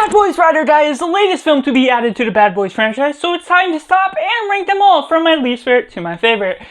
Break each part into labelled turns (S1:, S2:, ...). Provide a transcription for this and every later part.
S1: Bad Boys Ride or Die is the latest film to be added to the Bad Boys franchise, so it's time to stop and rank them all from my least favorite to my favorite.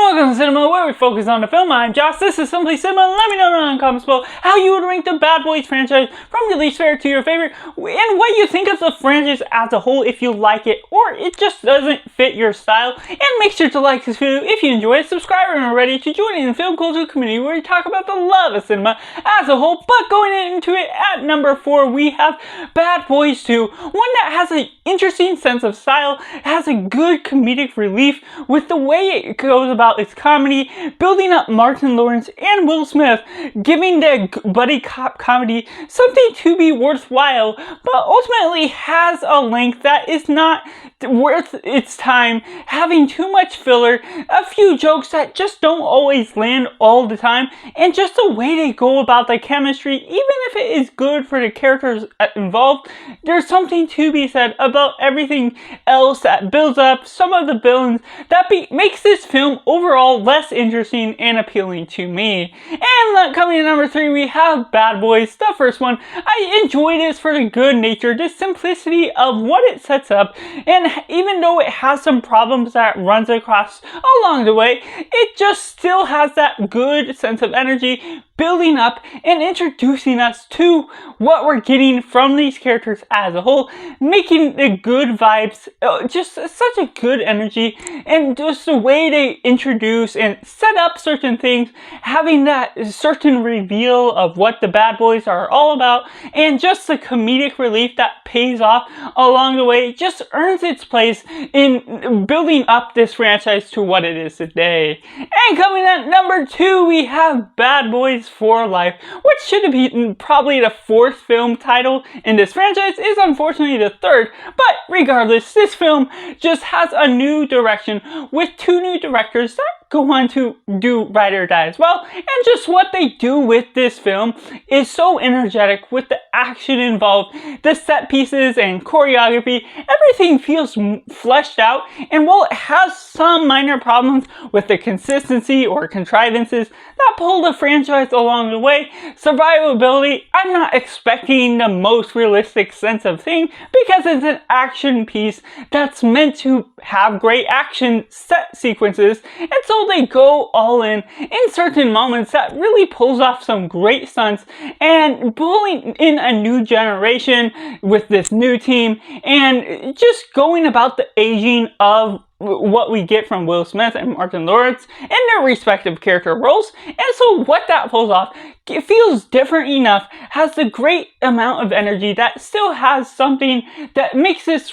S1: Welcome to Cinema, where we focus on the film. I'm Josh, this is Simply Cinema. Let me know in the comments below how you would rank the Bad Boys franchise from your least favorite to your favorite, and what you think of the franchise as a whole, if you like it or it just doesn't fit your style. And make sure to like this video if you enjoy it, subscribe if you're ready to join in the film culture community where we talk about the love of cinema as a whole. But going into it, at number 4 we have Bad Boys 2, one that has an interesting sense of style, has a good comedic relief with the way it goes about its comedy, building up Martin Lawrence and Will Smith, giving the buddy cop comedy something to be worthwhile, but ultimately has a length that is not worth its time, having too much filler, a few jokes that just don't always land all the time, and just the way they go about the chemistry. Even if it is good for the characters involved, there's something to be said about everything else that builds up some of the villains that makes this film overall less interesting and appealing to me. And coming in number 3 we have Bad Boys, the first one. I enjoyed this for the good nature, the simplicity of what it sets up, and even though it has some problems that runs across along the way, it just still has that good sense of energy, building up and introducing us to what we're getting from these characters as a whole, making the good vibes, just such a good energy, and just the way they introduce and set up certain things, having that certain reveal of what the Bad Boys are all about, and just the comedic relief that pays off along the way just earns its place in building up this franchise to what it is today. And coming at number 2 we have Bad Boys for Life, which should have been probably the 4th film title in this franchise, is unfortunately the 3rd, but regardless, this film just has a new direction with 2 new directors that go on to do Ride or Die as well, and just what they do with this film is so energetic with the action involved, the set pieces and choreography. Everything feels fleshed out, and while it has some minor problems with the consistency or contrivances that pull the franchise along the way, survivability, I'm not expecting the most realistic sense of thing, because it's an action piece that's meant to have great action set sequences, and so they go all in certain moments that really pulls off some great stunts, and pulling in a new generation with this new team, and just going about the aging of what we get from Will Smith and Martin Lawrence in their respective character roles. And so what that pulls off, it feels different enough, has the great amount of energy that still has something that makes this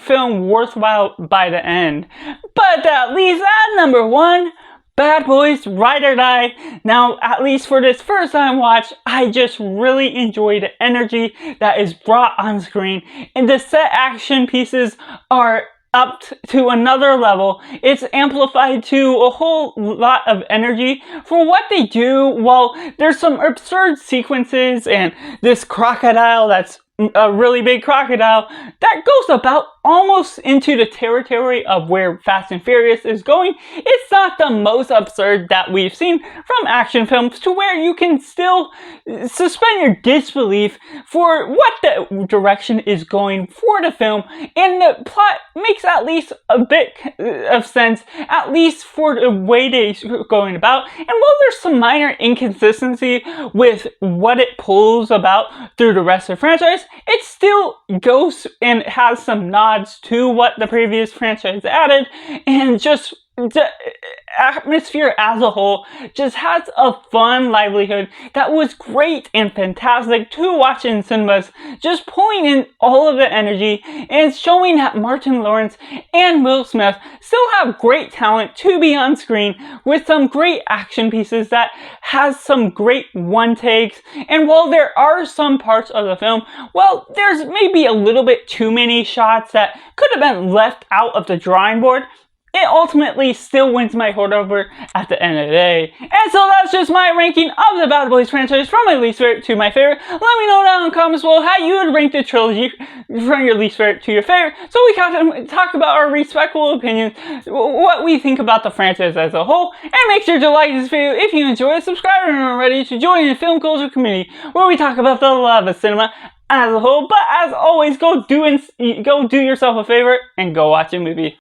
S1: film worthwhile by the end. But that leaves at number 1, Bad Boys Ride or Die. Now, at least for this first time watch, I just really enjoy the energy that is brought on screen, and the set action pieces are up to another level. It's amplified to a whole lot of energy for what they do. While there's some absurd sequences, and this crocodile that's a really big crocodile that goes about almost into the territory of where Fast and Furious is going, it's not the most absurd that we've seen from action films, to where you can still suspend your disbelief for what the direction is going for the film, and the plot makes at least a bit of sense, at least for the way they're going about. And while there's some minor inconsistency with what it pulls about through the rest of the franchise, it still goes and has some nods to what the previous franchise added, and just the atmosphere as a whole just has a fun livelihood that was great and fantastic to watch in cinemas, just pulling in all of the energy and showing that Martin Lawrence and Will Smith still have great talent to be on screen, with some great action pieces that has some great one takes. And while there are some parts of the film, well, there's maybe a little bit too many shots that could have been left out of the drawing board, it ultimately still wins my heart over at the end of the day. And so that's just my ranking of the Bad Boys franchise from my least favorite to my favorite. Let me know down in the comments below how you would rank the trilogy from your least favorite to your favorite, so we can talk about our respectful opinions, what we think about the franchise as a whole. And make sure to like this video if you enjoy it, subscribe if you're not ready to join the film culture community where we talk about the love of cinema as a whole. But as always, go do yourself a favor and go watch a movie.